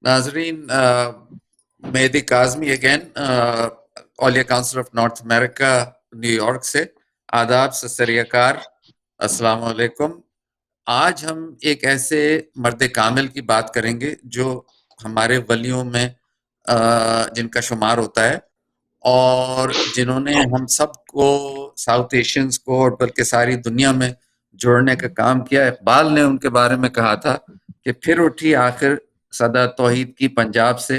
नाजरीन, Mehdi Kazmi again, Auliya council of North America New York से। आदाब, सत श्री अकाल, अस्सलाम वालेकुम। आज हम एक ऐसे मर्द कामिल की बात करेंगे जो हमारे वलियों में जिनका शुमार होता है और जिन्होंने हम सबको, साउथ एशियंस को और बल्कि सारी दुनिया में जोड़ने का काम किया। इकबाल ने उनके बारे में कहा था कि फिर उठी आखिर सदा तौहीद की पंजाब से,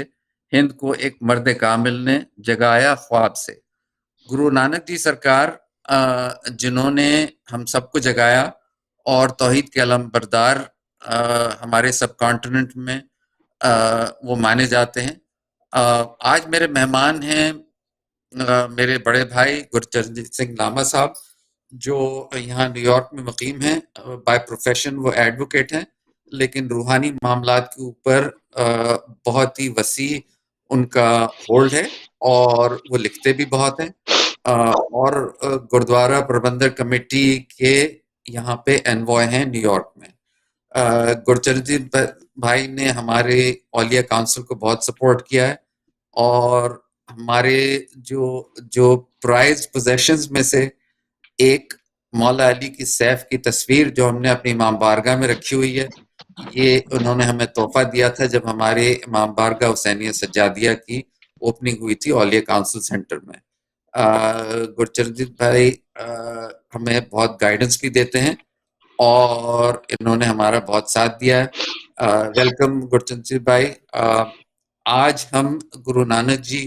हिंद को एक मर्द कामिल ने जगाया ख्वाब से। गुरु नानक जी सरकार जिन्होंने हम सबको जगाया और तौहीद के अलम बरदार हमारे सब कॉन्टिनेंट में वो माने जाते हैं। आज मेरे मेहमान हैं मेरे बड़े भाई गुरचरणजीत सिंह लामा साहब, जो यहाँ न्यूयॉर्क में मुकीम हैं। बाय प्रोफेशन वो एडवोकेट हैं, लेकिन रूहानी मामलात के ऊपर बहुत ही वसी उनका होल्ड है और वो लिखते भी बहुत हैं। और गुरुद्वारा प्रबंधक कमेटी के यहाँ पे एनवॉय हैं न्यूयॉर्क में। गुरचरणजीत भाई ने हमारे औलिया काउंसिल को बहुत सपोर्ट किया है और हमारे जो जो प्राइज पोजेशंस में से एक मौला अली की सैफ की तस्वीर जो हमने अपनी इमाम बारगाह में रखी हुई है, ये उन्होंने हमें तोहफा दिया था जब हमारे इमाम बारगाह हुसैनिया सज्जादिया की ओपनिंग हुई थी औलिया काउंसिल सेंटर में। गुरचरणजीत भाई हमें बहुत गाइडेंस भी देते हैं और इन्होंने हमारा बहुत साथ दिया है। वेलकम गुरचरणजीत भाई। आज हम गुरु नानक जी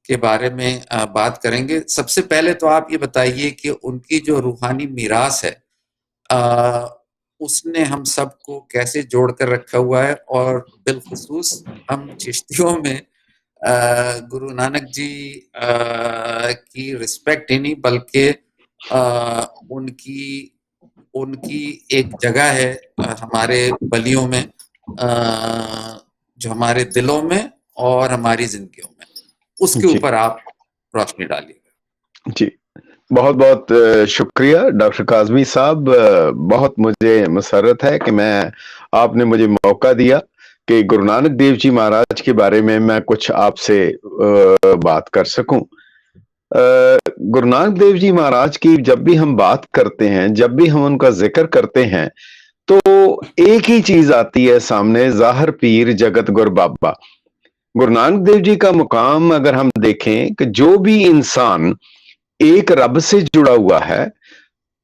के बारे में बात करेंगे। सबसे पहले तो आप ये बताइए कि उनकी जो रूहानी मीरास है उसने हम सबको कैसे जोड़ कर रखा हुआ है, और बिलखुसूस हम चिश्तियों में गुरु नानक जी की रिस्पेक्ट ही नहीं बल्कि उनकी उनकी एक जगह है हमारे बलियों में, जो हमारे दिलों में और हमारी जिंदगियों में, उसके ऊपर आप रोशनी डालिएगा। जी, बहुत बहुत शुक्रिया डॉक्टर काज़मी साहब। बहुत मुझे मसरत है कि आपने मुझे मौका दिया कि गुरु नानक देव जी महाराज के बारे में मैं कुछ आपसे बात कर सकूं। गुरु नानक देव जी महाराज की जब भी हम बात करते हैं, जब भी हम उनका जिक्र करते हैं, तो एक ही चीज आती है सामने, ज़ाहिर पीर जगत गुर बाबा। गुरु नानक देव जी का मुकाम अगर हम देखें कि जो भी इंसान एक रब से जुड़ा हुआ है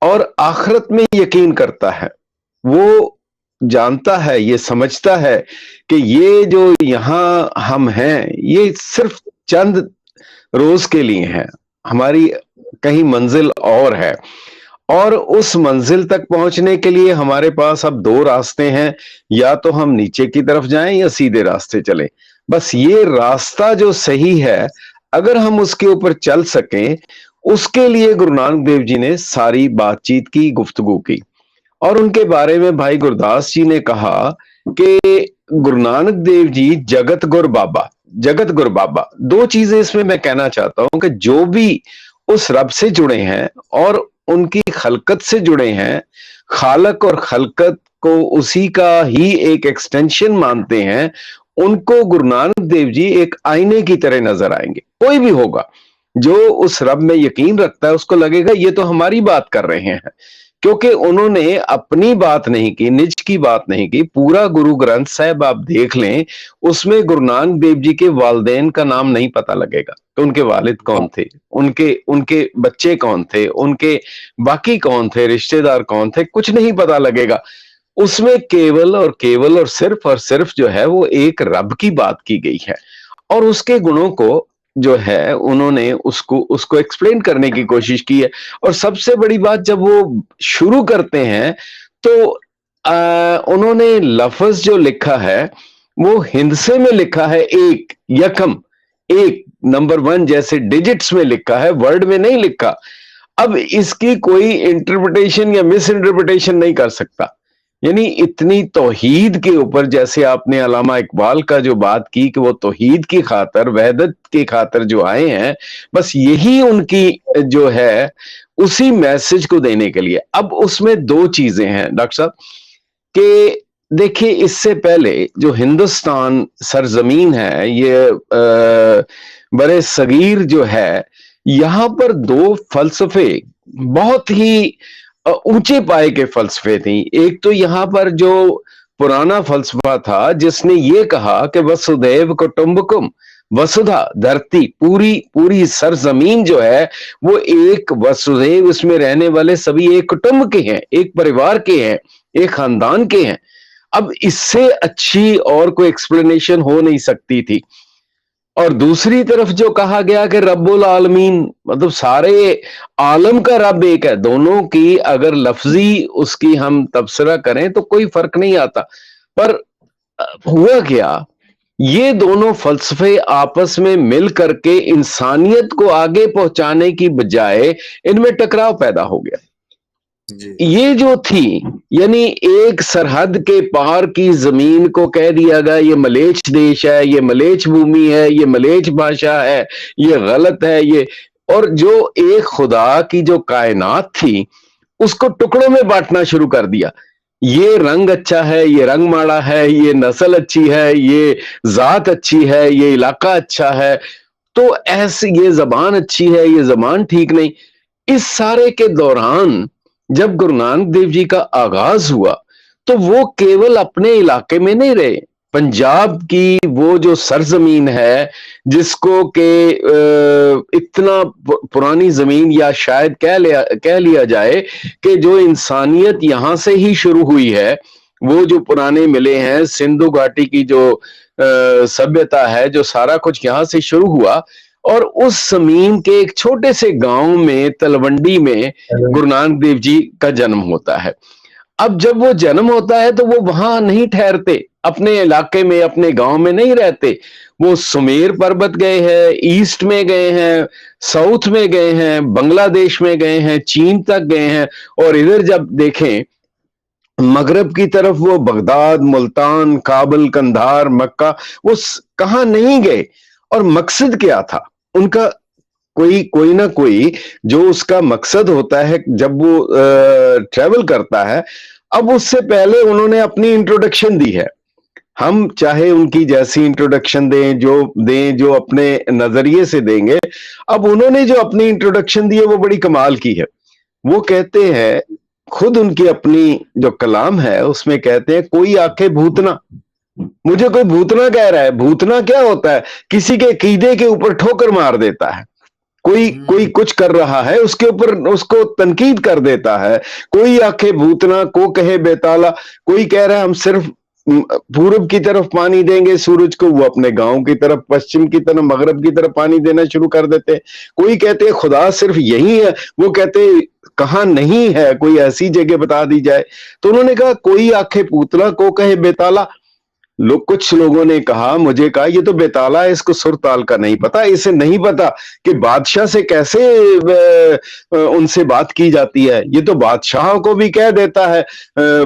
और आखिरत में यकीन करता है, वो जानता है, ये समझता है कि ये जो यहां हम हैं ये सिर्फ चंद रोज के लिए हैं, हमारी कहीं मंजिल और है, और उस मंजिल तक पहुंचने के लिए हमारे पास अब दो रास्ते हैं, या तो हम नीचे की तरफ जाएं या सीधे रास्ते चलें। बस ये रास्ता जो सही है, अगर हम उसके ऊपर चल सकें, उसके लिए गुरु नानक देव जी ने सारी बातचीत की, गुफ्तगू की। और उनके बारे में भाई गुरदास जी ने कहा कि गुरु नानक देव जी जगत गुर बाबा, जगत गुर बाबा। दो चीजें इसमें मैं कहना चाहता हूं कि जो भी उस रब से जुड़े हैं और उनकी खलकत से जुड़े हैं, खालक और खलकत को उसी का ही एक एक्सटेंशन मानते हैं, उनको गुरु नानक देव जी एक आईने की तरह नजर आएंगे। कोई भी होगा जो उस रब में यकीन रखता है, उसको लगेगा ये तो हमारी बात कर रहे हैं, क्योंकि उन्होंने अपनी बात नहीं की, निज की बात नहीं की। पूरा गुरु ग्रंथ साहब आप देख लें, उसमें गुरु नानक देव जी के वालिदैन का नाम नहीं पता लगेगा तो उनके वालिद कौन थे, उनके उनके बच्चे कौन थे, उनके बाकी कौन थे, रिश्तेदार कौन थे, कुछ नहीं पता लगेगा। उसमें केवल और सिर्फ जो है वो एक रब की बात की गई है, और उसके गुणों को जो है उन्होंने उसको एक्सप्लेन करने की कोशिश की है। और सबसे बड़ी बात, जब वो शुरू करते हैं तो उन्होंने लफ्ज जो लिखा है वो हिंदसे में लिखा है, एक यकम, एक नंबर 1 जैसे डिजिट्स में लिखा है, वर्ड में नहीं लिखा। अब इसकी कोई इंटरप्रिटेशन या मिस इंटरप्रिटेशन नहीं कर सकता। यानी इतनी तौहीद के ऊपर, जैसे आपने अल्लामा इकबाल का जो बात की कि वो तौहीद की खातर, वहदत की खातर जो आए हैं, बस यही उनकी जो है उसी मैसेज को देने के लिए। अब उसमें दो चीजें हैं डॉक्टर साहब, कि देखिए, इससे पहले जो हिंदुस्तान सरजमीन है, ये बड़े सगीर जो है, यहाँ पर दो फलसफे बहुत ही ऊंचे पाए के फलसफे थी। एक तो यहाँ पर जो पुराना फलसफा था जिसने ये कहा कि वसुदैव कुटुंबकम, वसुधा धरती, पूरी पूरी सरजमीन जो है वो एक वसुदैव, इसमें रहने वाले सभी एक कुटुंब के हैं, एक परिवार के हैं, एक खानदान के हैं। अब इससे अच्छी और कोई एक्सप्लेनेशन हो नहीं सकती थी। और दूसरी तरफ जो कहा गया कि रब्बुल आलमीन, मतलब सारे आलम का रब एक है। दोनों की अगर लफ्जी उसकी हम तबसरा करें तो कोई फर्क नहीं आता। पर हुआ क्या, ये दोनों फलसफे आपस में मिल करके इंसानियत को आगे पहुंचाने की बजाय इनमें टकराव पैदा हो गया। जी। ये जो थी, यानी एक सरहद के पार की जमीन को कह दिया गया ये मलेच्छ देश है, ये मलेच्छ भूमि है, ये मलेच्छ भाषा है, ये गलत है, ये। और जो एक खुदा की जो कायनात थी उसको टुकड़ों में बांटना शुरू कर दिया। ये रंग अच्छा है, ये रंग माड़ा है, ये नस्ल अच्छी है, ये जात अच्छी है, ये इलाका अच्छा है, तो ऐसे ये जबान अच्छी है, ये जबान ठीक नहीं। इस सारे के दौरान जब गुरु नानक देव जी का आगाज हुआ तो वो केवल अपने इलाके में नहीं रहे। पंजाब की वो जो सरजमीन है जिसको के इतना पुरानी जमीन, या शायद कह लिया जाए कि जो इंसानियत यहां से ही शुरू हुई है, वो जो पुराने मिले हैं, सिंधु घाटी की जो सभ्यता है, जो सारा कुछ यहां से शुरू हुआ। और उस जमीन के एक छोटे से गांव में, तलवंडी में, गुरु नानक देव जी का जन्म होता है। अब जब वो जन्म होता है तो वो वहां नहीं ठहरते, अपने इलाके में, अपने गांव में नहीं रहते। वो सुमेर पर्वत गए हैं, ईस्ट में गए हैं, साउथ में गए हैं, बांग्लादेश में गए हैं, चीन तक गए हैं। और इधर जब देखें मगरब की तरफ, वो बगदाद, मुल्तान, काबुल, कंधार, मक्का, वो कहां नहीं गए। और मकसद क्या था उनका? कोई ना कोई जो उसका मकसद होता है जब वो ट्रेवल करता है। अब उससे पहले उन्होंने अपनी इंट्रोडक्शन दी है। हम चाहे उनकी जैसी इंट्रोडक्शन दें जो अपने नजरिए से देंगे। अब उन्होंने जो अपनी इंट्रोडक्शन दी है वो बड़ी कमाल की है। वो कहते हैं, खुद उनकी अपनी जो कलाम है उसमें कहते हैं, कोई आके भूतना, मुझे कोई भूतना कह रहा है। भूतना क्या होता है? किसी के कीदे के ऊपर ठोकर मार देता है। कोई कुछ कर रहा है उसके ऊपर उसको तनकीद कर देता है। कोई आखे भूतना, को कहे बेताला। कोई कह रहा है हम सिर्फ पूरब की तरफ पानी देंगे सूरज को, वो अपने गांव की तरफ, पश्चिम की तरफ, मगरब की तरफ पानी देना शुरू कर देते। कोई कहते हैं खुदा सिर्फ यही है, वो कहते कहां नहीं है, कोई ऐसी जगह बता दी जाए। तो उन्होंने कहा कोई आखे पूतला, को कहे बेताला। कुछ लोगों ने कहा, मुझे कहा ये तो बेताला है, इसको सुर ताल का नहीं पता। इसे नहीं पता कि बादशाह से कैसे उनसे बात की जाती है। ये तो बादशाह को भी कह देता है,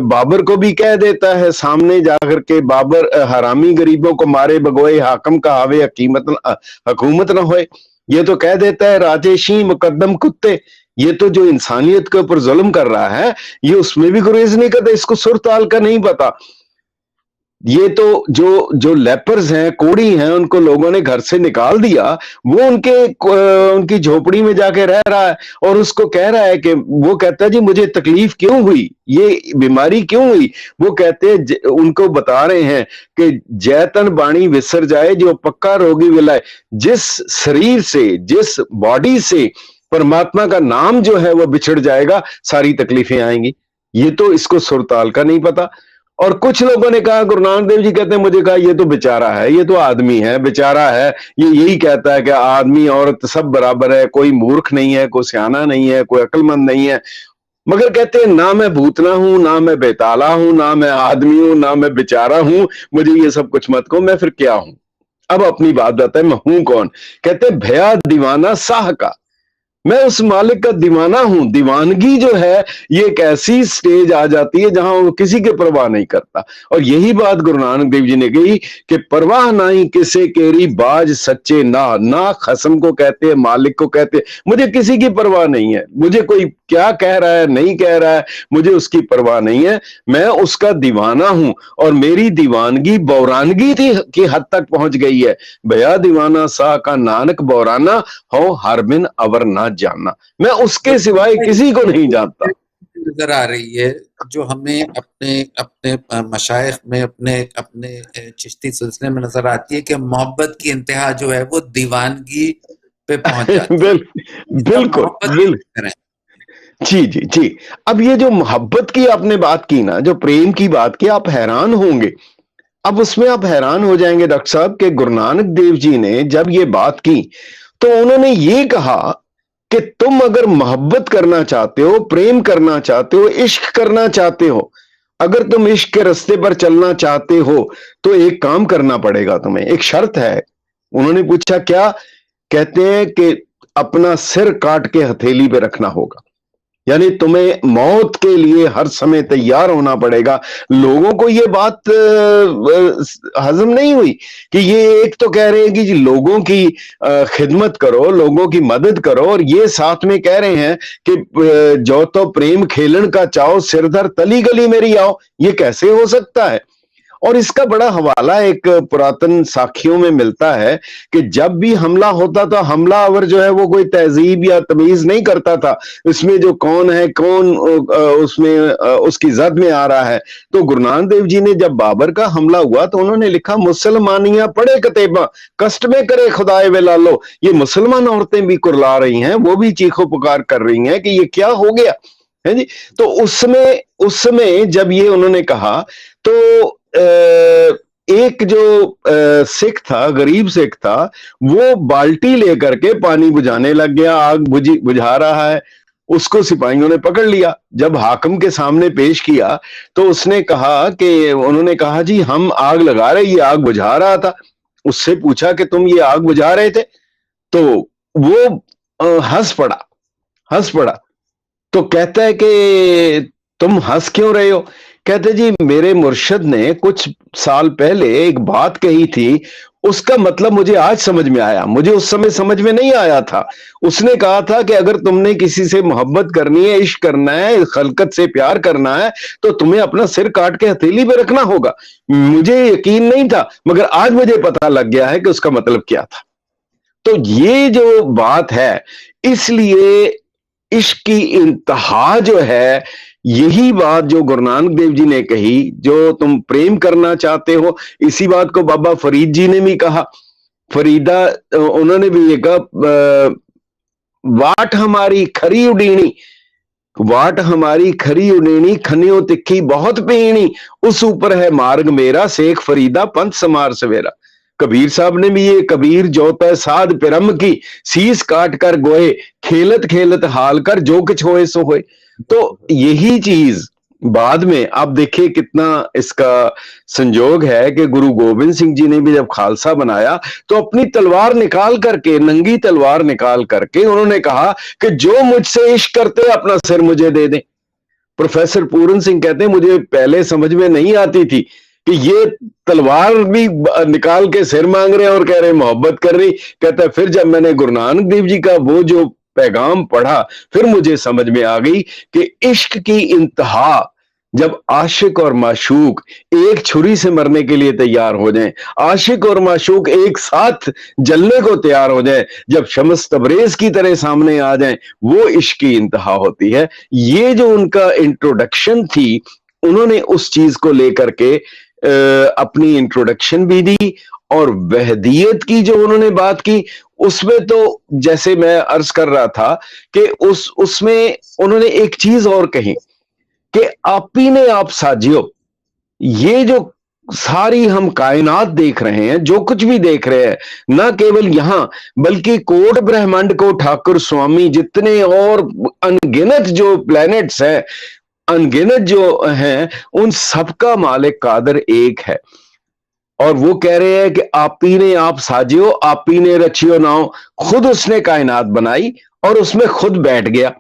बाबर को भी कह देता है सामने जाकर के, बाबर हरामी गरीबों को मारे भगोए, हाकम का हावे हुकूमत न होए। ये तो कह देता है राजेशी मुकद्दम कुत्ते। ये तो जो इंसानियत के ऊपर जुल्म कर रहा है, ये उसमें भी गुरेज नहीं करता, इसको सुर ताल का नहीं पता। ये तो जो लेपर्स हैं, कोड़ी हैं, उनको लोगों ने घर से निकाल दिया। वो उनकी झोपड़ी में जाके रह रहा है और उसको कह रहा है कि, वो कहता है जी मुझे तकलीफ क्यों हुई, ये बीमारी क्यों हुई। वो कहते हैं, उनको बता रहे हैं कि जैतन बाणी विसर जाए जो पक्का रोगी विलाए। जिस शरीर से, जिस बॉडी से परमात्मा का नाम जो है वो बिछड़ जाएगा, सारी तकलीफें आएंगी। ये तो इसको सुरताल का नहीं पता। और कुछ लोगों ने कहा, गुरु नानक देव जी कहते हैं, मुझे कहा ये तो बेचारा है, ये तो आदमी है, बेचारा है। ये यही कहता है कि आदमी औरत सब बराबर है, कोई मूर्ख नहीं है, कोई सियाना नहीं है, कोई अक्लमंद नहीं है। मगर कहते हैं ना मैं भूतना हूं, ना मैं बेताला हूं, ना मैं आदमी हूं, ना मैं बेचारा हूं, मुझे ये सब कुछ मत कहो, मैं फिर क्या हूं। अब अपनी बात बताए, मैं हूं कौन। कहते भया दीवाना साह का, मैं उस मालिक का दीवाना हूं। दीवानगी जो है ये एक ऐसी स्टेज आ जाती है जहां वो किसी के परवाह नहीं करता। और यही बात गुरु नानक देव जी ने कही कि परवाह नहीं किसे केरी बाज सच्चे ना खसम को कहते हैं, मालिक को कहते हैं, मुझे किसी की परवाह नहीं है। मुझे कोई क्या कह रहा है नहीं कह रहा है, मुझे उसकी परवाह नहीं है। मैं उसका दीवाना हूं और मेरी दीवानगी बौरानगी थी की हद तक पहुंच गई है। भया दीवाना सा का नानक बौराना हो हर बिन अवर ना जानना। मैं उसके सिवाय किसी को नहीं जानता। नजर आ रही है जो हमें अपने अपने मशाइख में अपने अपने चिश्ती सिलसिले में नजर आती है कि मोहब्बत की इंतहा जो है वो दीवानगी पे पहुंच जाती है। बिल्कुल मोहब्बत बिल्कुल। करें। जी जी जी। अब ये जो मोहब्बत की आपने बात की ना, जो प्रेम की बात की, आप हैरान होंगे। अब उसमें आप हैरान हो जाएंगे डॉक्टर साहब कि गुरु नानक देव जी ने जब ये बात की तो उन्होंने ये कहा कि तुम अगर मोहब्बत करना चाहते हो, प्रेम करना चाहते हो, इश्क करना चाहते हो, अगर तुम इश्क के रास्ते पर चलना चाहते हो तो एक काम करना पड़ेगा तुम्हें, एक शर्त है। उन्होंने पूछा क्या? कहते हैं कि अपना सिर काट के हथेली पे रखना होगा। यानी तुम्हें मौत के लिए हर समय तैयार होना पड़ेगा। लोगों को ये बात हजम नहीं हुई कि ये एक तो कह रहे हैं कि जी लोगों की खिदमत करो, लोगों की मदद करो, और ये साथ में कह रहे हैं कि जो तो प्रेम खेलन का चाहो सिरधर तली गली मेरी आओ। ये कैसे हो सकता है? और इसका बड़ा हवाला एक पुरातन साखियों में मिलता है कि जब भी हमला होता था, हमलावर जो है वो कोई तहजीब या तमीज नहीं करता था इसमें जो कौन है कौन उसमें उसकी जद में आ रहा है। तो गुरु नानक देव जी ने जब बाबर का हमला हुआ तो उन्होंने लिखा मुसलमानियां पढ़े कतेबा कष्ट में करे खुदाए वे लालो। ये मुसलमान औरतें भी कुरला रही हैं, वो भी चीखो पुकार कर रही हैं कि ये क्या हो गया है जी। तो उस समय जब ये उन्होंने कहा तो एक जो सिख था, गरीब सिख था, वो बाल्टी लेकर के पानी बुझाने लग गया, आग बुझा रहा है। उसको सिपाहियों ने पकड़ लिया। जब हाकिम के सामने पेश किया तो उसने कहा कि उन्होंने कहा जी हम आग लगा रहे, ये आग बुझा रहा था। उससे पूछा कि तुम ये आग बुझा रहे थे? तो वो हंस पड़ा। तो कहता है कि तुम हंस क्यों रहे हो? कहते जी मेरे मुर्शिद ने कुछ साल पहले एक बात कही थी, उसका मतलब मुझे आज समझ में आया, मुझे उस समय समझ में नहीं आया था। उसने कहा था कि अगर तुमने किसी से मोहब्बत करनी है, इश्क करना है, खलकत से प्यार करना है तो तुम्हें अपना सिर काट के हथेली पे रखना होगा। मुझे यकीन नहीं था मगर आज मुझे पता लग गया है कि उसका मतलब क्या था। तो ये जो बात है, इसलिए इश्क की इंतहा जो है, यही बात जो गुरु नानक देव जी ने कही, जो तुम प्रेम करना चाहते हो, इसी बात को बाबा फरीद जी ने भी कहा। फरीदा उन्होंने भी ये कहा, वाट हमारी खरी उडीनी, वाट हमारी खरी उडीनी, खनियो तिखी बहुत पीनी, उस ऊपर है मार्ग मेरा, शेख फरीदा पंथ समार सवेरा। कबीर साहब ने भी ये कबीर जोता साध पिरम की, शीस काट कर गोए, खेलत खेलत हाल कर जो कुछ होए सो होए। तो यही चीज बाद में आप देखिए कितना इसका संजोग है कि गुरु गोविंद सिंह जी ने भी जब खालसा बनाया तो अपनी तलवार निकाल करके, नंगी तलवार निकाल करके उन्होंने कहा कि जो मुझसे इश्क करते अपना सिर मुझे दे दें। प्रोफेसर पूरन सिंह कहते हैं मुझे पहले समझ में नहीं आती थी कि ये तलवार भी निकाल के सिर मांग रहे हैं और कह रहे हैं मोहब्बत कर रही। कहता है फिर जब मैंने गुरु नानक देव जी का वो जो पैगाम पढ़ा फिर मुझे समझ में आ गई कि इश्क की इंतहा जब आशिक और माशूक एक छुरी से मरने के लिए तैयार हो जाएं, आशिक और माशूक एक साथ जलने को तैयार हो जाए, जब शम्स तबरेज की तरह सामने आ जाएं, वो इश्क की इंतहा होती है। ये जो उनका इंट्रोडक्शन थी, उन्होंने उस चीज को लेकर के अपनी इंट्रोडक्शन भी दी। और वहदियत की जो उन्होंने बात की उसमें तो जैसे मैं अर्ज कर रहा था कि उसमें उन्होंने एक चीज और कही कि आप ही ने आप साजियो। ये जो सारी हम कायनात देख रहे हैं, जो कुछ भी देख रहे हैं, ना केवल यहां बल्कि कोट ब्रह्मांड को ठाकुर स्वामी जितने और अनगिनत जो प्लैनेट्स हैं, अनगिनत जो हैं, उन सबका मालिक कादर एक है। और वो कह रहे हैं कि आप ही ने आप साजियो, आप ही ने रचियो नाओ। खुद उसने कायनात बनाई और उसमें खुद बैठ गया।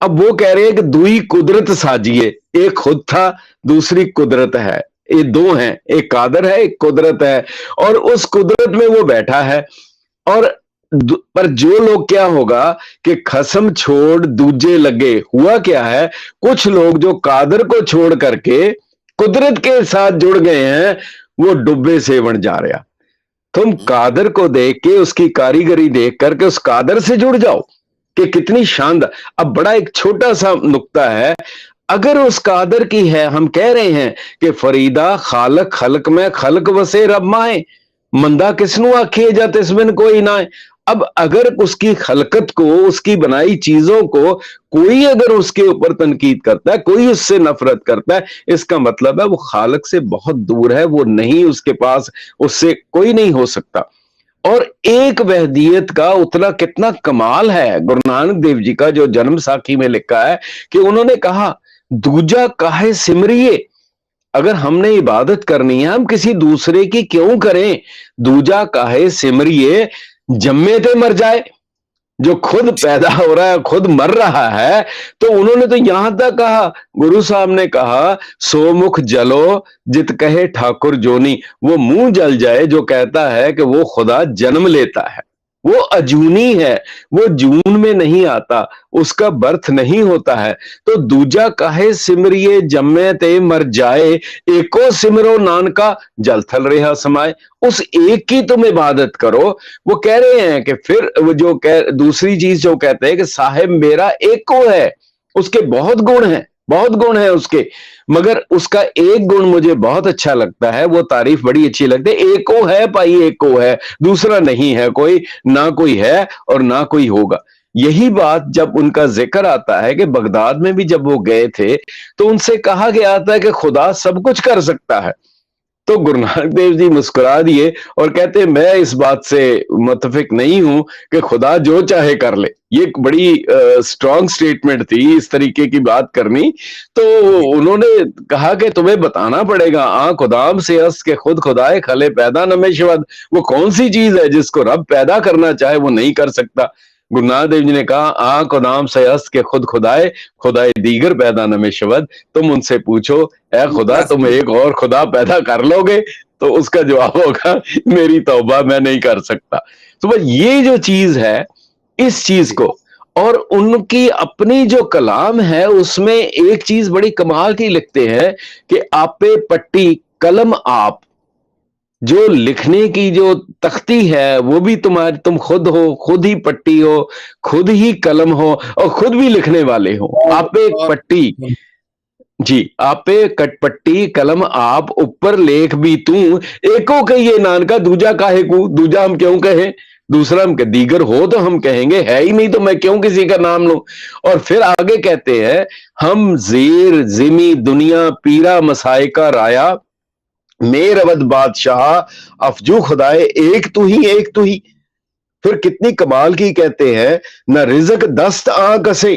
अब वो कह रहे हैं कि दुई कुदरत साजिए, एक खुद था, दूसरी कुदरत है, ये दो हैं, एक कादर है, एक कुदरत है, और उस कुदरत में वो बैठा है। और पर जो लोग क्या होगा कि खसम छोड़ दूजे लगे, हुआ क्या है, कुछ लोग जो कादर को छोड़ करके कुदरत के साथ जुड़ गए हैं, वो डुब्बे सेवण जा रहा। तुम कादर को देख के, उसकी कारीगरी देख करके उस कादर से जुड़ जाओ कि कितनी शानदार। अब बड़ा एक छोटा सा नुक्ता है, अगर उस कादर की है, हम कह रहे हैं कि फरीदा खालक खलक में खलक वसे रब माए, मंदा किसनु आखिए जा तिसबिन कोई ना है। अब अगर उसकी खलकत को, उसकी बनाई चीजों को कोई अगर उसके ऊपर तनकीद करता है, कोई उससे नफरत करता है, इसका मतलब है वो खालक से बहुत दूर है, वो नहीं, उसके पास उससे कोई नहीं हो सकता। और एक वहदियत का उतना कितना कमाल है, गुरु नानक देव जी का जो जन्म साखी में लिखा है कि उन्होंने कहा, दूजा काहे सिमरिए, अगर हमने इबादत करनी है, हम किसी दूसरे की क्यों करें। दूजा काहे सिमरिए, जम्मे ते मर जाए, जो खुद पैदा हो रहा है, खुद मर रहा है। तो उन्होंने तो यहां तक कहा, गुरु साहब ने कहा, सो मुख जलो जित कहे ठाकुर जोनी, वो मुंह जल जाए जो कहता है कि वो खुदा जन्म लेता है, वो अजूनी है, वो जून में नहीं आता, उसका बर्थ नहीं होता है। तो दूजा काहे सिमरिए जम्मे ते मर जाए, एको सिमरो नानका जल थल रेहा समाए, उस एक की तुम इबादत करो। वो कह रहे हैं कि फिर वो जो कह, दूसरी चीज जो कहते हैं कि साहिब मेरा एक को है, उसके बहुत गुण हैं, बहुत गुण है उसके, मगर उसका एक गुण मुझे बहुत अच्छा लगता है, वो तारीफ बड़ी अच्छी लगती है, एक को है भाई, एक को है, दूसरा नहीं है कोई, ना कोई है और ना कोई होगा। यही बात जब उनका जिक्र आता है कि बगदाद में भी जब वो गए थे, तो उनसे कहा गया था कि खुदा सब कुछ कर सकता है। तो गुरु नानक देव जी मुस्कुरा दिए और कहते, मैं इस बात से मुतफिक नहीं हूं कि खुदा जो चाहे कर ले। ये एक बड़ी स्ट्रॉन्ग स्टेटमेंट थी, इस तरीके की बात करनी। तो जी उन्होंने कहा कि तुम्हें बताना पड़ेगा, खुदाम से हस्त के खुद खुदाए खले पैदा नमेशवद, वो कौन सी चीज है जिसको रब पैदा करना चाहे वो नहीं कर सकता। गुरु नानक देव जी ने कहा, खुदाम से हस्त के खुद खुदाए खुदाए दीगर पैदा नमेशवद, तुम उनसे पूछो, ए खुदा तुम एक और खुदा पैदा कर लोगे? तो उसका जवाब होगा, मेरी तौबा, मैं नहीं कर सकता। तो बस ये जो चीज है, इस चीज जी को, और उनकी अपनी जो कलाम है उसमें एक चीज बड़ी कमाल की लिखते हैं कि आपे पट्टी कलम आप, जो लिखने की जो तख्ती है वो भी तुम्हारी, तुम खुद हो, खुद ही पट्टी हो, खुद ही कलम हो और खुद भी लिखने वाले हो। आपे एक और पट्टी, जी, आपे कटपट्टी कलम आप, ऊपर लेख भी तू, एको कहिए नानका दूजा काहे को, दूजा हम क्यों कहें, दूसरा हम दीगर हो तो हम कहेंगे, है ही नहीं तो मैं क्यों किसी का नाम लूं। और फिर आगे कहते हैं, हम जीर जिमी दुनिया पीरा मसाए का राया, मेर अवध बादशाह अफजू खुदाए एक तू ही, एक तू ही। फिर कितनी कमाल की कहते हैं, न रिजक दस्त आंख से,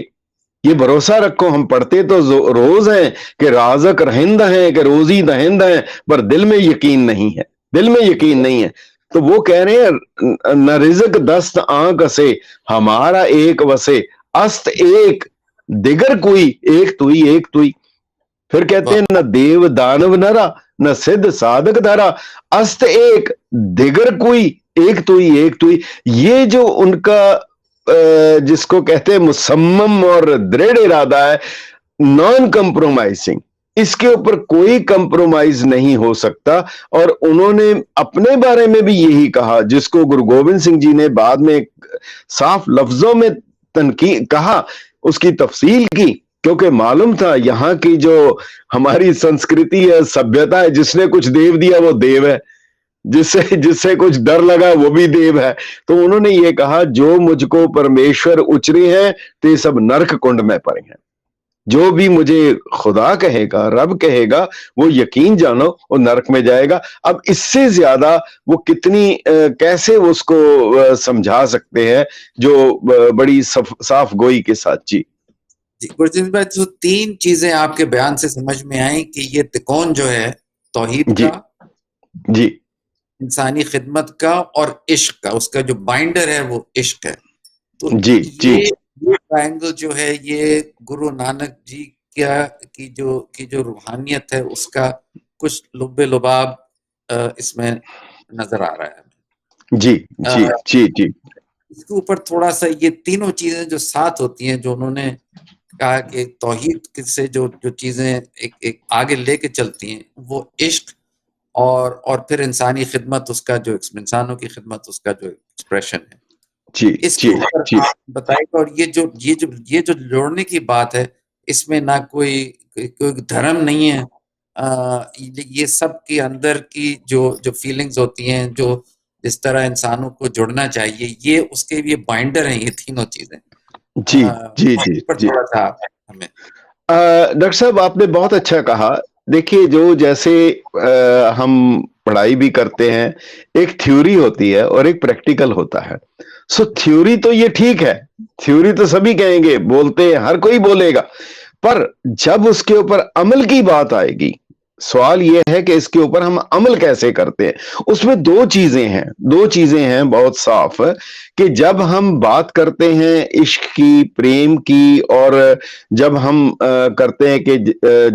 ये भरोसा रखो, हम पढ़ते तो रोज हैं कि राजक रहिंद हैं, कि रोजी दहिंद हैं, पर दिल में यकीन नहीं है, दिल में यकीन नहीं है। तो वो कह रहे हैं, न रिजक दस्त आंख से हमारा एक वसे, अस्त एक दिगर कोई, एक तू ही, एक तू ही। फिर कहते हैं, वाह न देव दानव नरा, न सिद्ध साधक धरा, अस्त एक दिगर कोई, एक तू ही, एक तू ही। ये जो उनका जिसको कहते हैं मुसम्मम और दृढ़ इरादा है, नॉन कंप्रोमाइजिंग, इसके ऊपर कोई कंप्रोमाइज नहीं हो सकता। और उन्होंने अपने बारे में भी यही कहा, जिसको गुरु गोविंद सिंह जी ने बाद में साफ लफ्जों में तनकीद कहा, उसकी तफसील की, क्योंकि मालूम था यहाँ की जो हमारी संस्कृति है, सभ्यता है, जिसने कुछ देव दिया वो देव है, जिससे जिससे कुछ डर लगा वो भी देव है। तो उन्होंने ये कहा, जो मुझको परमेश्वर उचरे हैं, तो ये सब नरक कुंड में पड़े हैं। जो भी मुझे खुदा कहेगा, रब कहेगा, वो यकीन जानो वो नरक में जाएगा। अब इससे ज्यादा वो कितनी कैसे उसको समझा सकते हैं, जो बड़ी साफ गोई के साथ। जी जी गुरजीत भाई, तो तीन चीजें आपके बयान से समझ में आई कि ये तिकोन जो है, तौहीद जी का, जी इंसानी खिदमत का और इश्क का, उसका जो बाइंडर है वो इश्क है। तो जी जी ये ट्रायंगल जो है ये गुरु नानक जी की जो रूहानियत है उसका कुछ लुब्बे लुबाब इसमें नजर आ रहा है। जी जी अ, जी जी इसके ऊपर थोड़ा सा ये तीनों चीजें जो साथ होती हैं, जो उन्होंने कहा कि तौहीद से जो जो चीजें एक आगे लेके चलती हैं वो इश्क और फिर इंसानी खिदमत, उसका जो इंसानों की खिदमत उसका जो एक्सप्रेशन है, जी इसके जी ऊपर जी आप बताइए। और ये जो जोड़ने की बात है, इसमें ना कोई धर्म नहीं है। ये सब के अंदर की जो फीलिंग्स होती हैं, जो जिस तरह इंसानों को जुड़ना चाहिए, ये उसके ये बाइंडर हैं, ये तीनों चीजें। जी जी जी इसके ऊपर जी थोड़ा सा आप हमें। डॉक्टर साहब, आपने बहुत अच्छा कहा। देखिए, जो जैसे हम पढ़ाई भी करते हैं, एक थ्योरी होती है और एक प्रैक्टिकल होता है। सो थ्योरी तो ये ठीक है, थ्योरी तो सभी कहेंगे, बोलते हैं, हर कोई बोलेगा। पर जब उसके ऊपर अमल की बात आएगी, सवाल यह है कि इसके ऊपर हम अमल कैसे करते हैं। उसमें दो चीजें हैं बहुत साफ, कि जब हम बात करते हैं इश्क की, प्रेम की, और जब हम करते हैं कि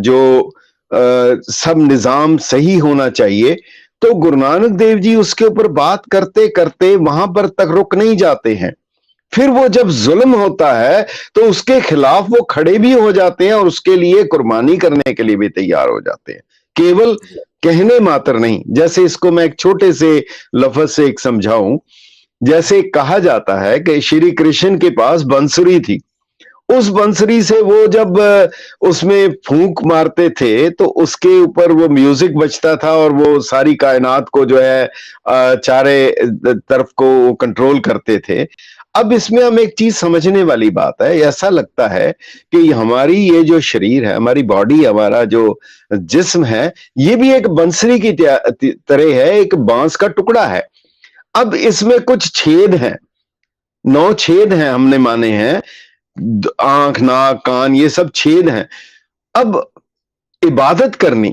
जो सब निजाम सही होना चाहिए, तो गुरु नानक देव जी उसके ऊपर बात करते करते वहां पर तक रुक नहीं जाते हैं। फिर वो जब जुल्म होता है तो उसके खिलाफ वो खड़े भी हो जाते हैं और उसके लिए कुर्बानी करने के लिए भी तैयार हो जाते हैं, केवल कहने मात्र नहीं। जैसे इसको मैं एक छोटे से लफ्ज से एक समझाऊं, जैसे कहा जाता है कि श्री कृष्ण के पास बंसुरी थी। उस बंसरी से वो जब उसमें फूंक मारते थे तो उसके ऊपर वो म्यूजिक बजता था और वो सारी कायनात को जो है चारे तरफ को कंट्रोल करते थे। अब इसमें हम एक चीज समझने वाली बात है, ऐसा लगता है कि हमारी ये जो शरीर है, हमारी बॉडी, हमारा जो जिस्म है, ये भी एक बंसरी की तरह है, एक बांस का टुकड़ा है। अब इसमें कुछ छेद हैं, 9 छेद हैं हमने माने हैं, आंख, नाक, कान, ये सब छेद हैं। अब इबादत करनी,